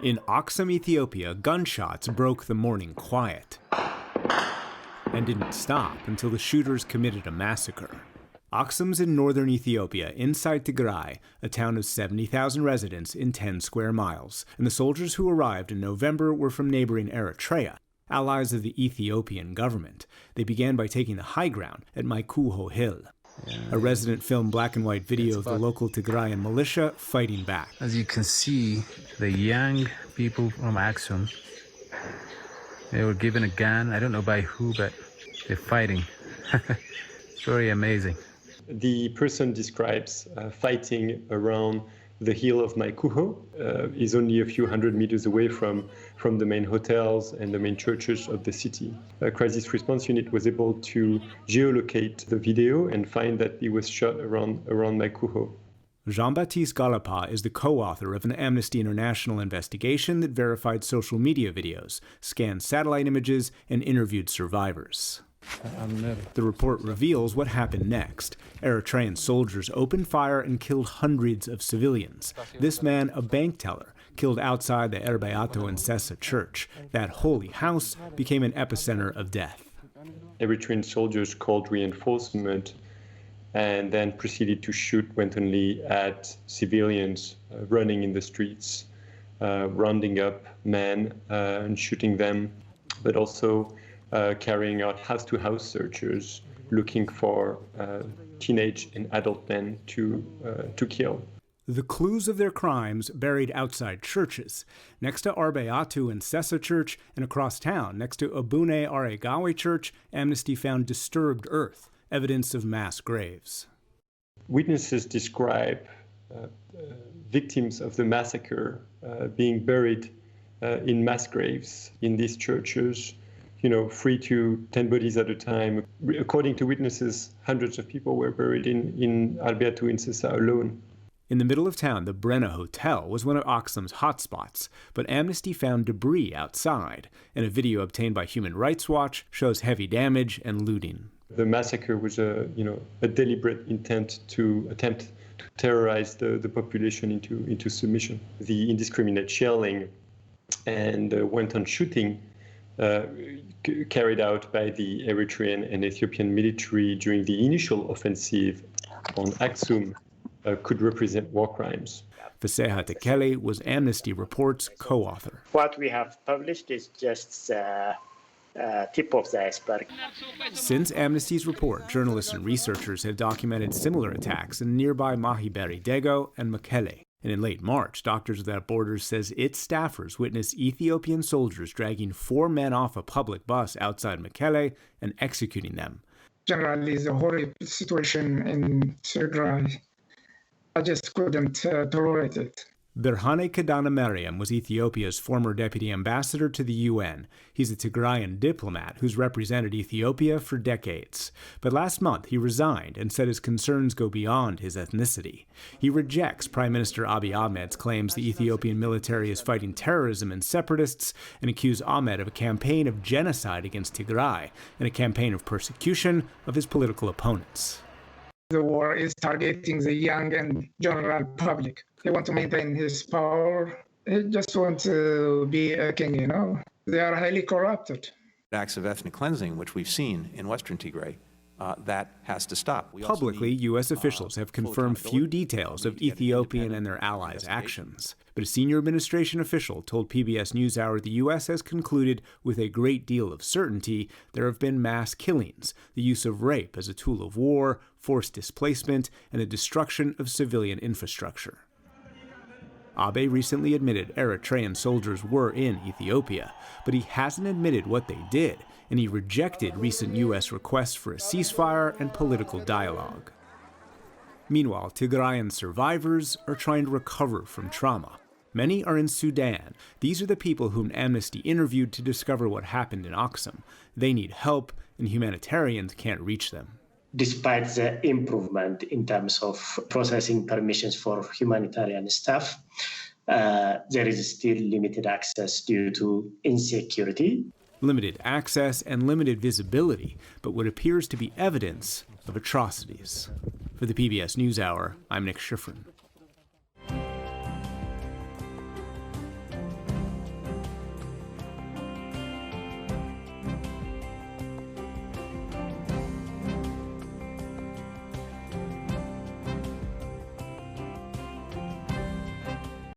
In Aksum, Ethiopia, gunshots broke the morning quiet and didn't stop until the shooters committed a massacre. Aksum's in northern Ethiopia, inside Tigray, a town of 70,000 residents in 10 square miles, and the soldiers who arrived in November were from neighboring Eritrea, allies of the Ethiopian government. They began by taking the high ground at Maikuho Hill. A resident filmed black and white video of the local Tigrayan militia fighting back. As you can see, the young people from Aksum, they were given a gun. I don't know by who, but they're fighting. It's very amazing. The person describes fighting around the hill of Maikuho, is only a few hundred meters away from the main hotels and the main churches of the city. A crisis response unit was able to geolocate the video and find that it was shot around Maikuho. Jean-Baptiste Galapa is the co-author of an Amnesty International investigation that verified social media videos, scanned satellite images, and interviewed survivors. The report reveals what happened next. Eritrean soldiers opened fire and killed hundreds of civilians. This man, a bank teller, killed outside the Erbeato and Sessa church. That holy house became an epicenter of death. Eritrean soldiers called reinforcement and then proceeded to shoot wantonly at civilians running in the streets, rounding up men and shooting them, but also carrying out house-to-house searches, looking for teenage and adult men to kill. The clues of their crimes buried outside churches. Next to Arbeatu and Sessa Church, and across town, next to Abune Aregawe Church, Amnesty found disturbed earth, evidence of mass graves. Witnesses describe victims of the massacre being buried in mass graves in these churches, 3 to 10 bodies at a time. According to witnesses, hundreds of people were buried in Arbeatu and Sessa alone. In the middle of town, the Brenna Hotel was one of Aksum's hotspots, but Amnesty found debris outside, and a video obtained by Human Rights Watch shows heavy damage and looting. The massacre was a deliberate intent to attempt to terrorize the population into submission. The indiscriminate shelling and wanton shooting carried out by the Eritrean and Ethiopian military during the initial offensive on Aksum could represent war crimes. Faseha Tekele was Amnesty Report's co-author. What we have published is just tip of the iceberg. Since Amnesty's report, journalists and researchers have documented similar attacks in nearby Mahiberi Dego and Mekele. And in late March, Doctors Without Borders says its staffers witnessed Ethiopian soldiers dragging 4 men off a public bus outside Mekele and executing them. Generally, it's a horrible situation in Tigray. I just couldn't tolerate it. Berhane Kadana Mariam was Ethiopia's former deputy ambassador to the UN. He's a Tigrayan diplomat who's represented Ethiopia for decades. But last month he resigned and said his concerns go beyond his ethnicity. He rejects Prime Minister Abiy Ahmed's claims the Ethiopian military is fighting terrorism and separatists, and accused Ahmed of a campaign of genocide against Tigray and a campaign of persecution of his political opponents. The war is targeting the young and general public. He wants to maintain his power. He just wants to be a king, They are highly corrupted. Acts of ethnic cleansing, which we've seen in Western Tigray, that has to stop. Publicly, U.S. officials have confirmed few details of Ethiopian and their allies' actions. But a senior administration official told PBS NewsHour the U.S. has concluded with a great deal of certainty there have been mass killings, the use of rape as a tool of war, forced displacement, and the destruction of civilian infrastructure. Abe recently admitted Eritrean soldiers were in Ethiopia, but he hasn't admitted what they did, and he rejected recent U.S. requests for a ceasefire and political dialogue. Meanwhile, Tigrayan survivors are trying to recover from trauma. Many are in Sudan. These are the people whom Amnesty interviewed to discover what happened in Aksum. They need help, and humanitarians can't reach them. Despite the improvement in terms of processing permissions for humanitarian staff, there is still limited access due to insecurity. Limited access and limited visibility, but what appears to be evidence of atrocities. For the PBS NewsHour, I'm Nick Schifrin.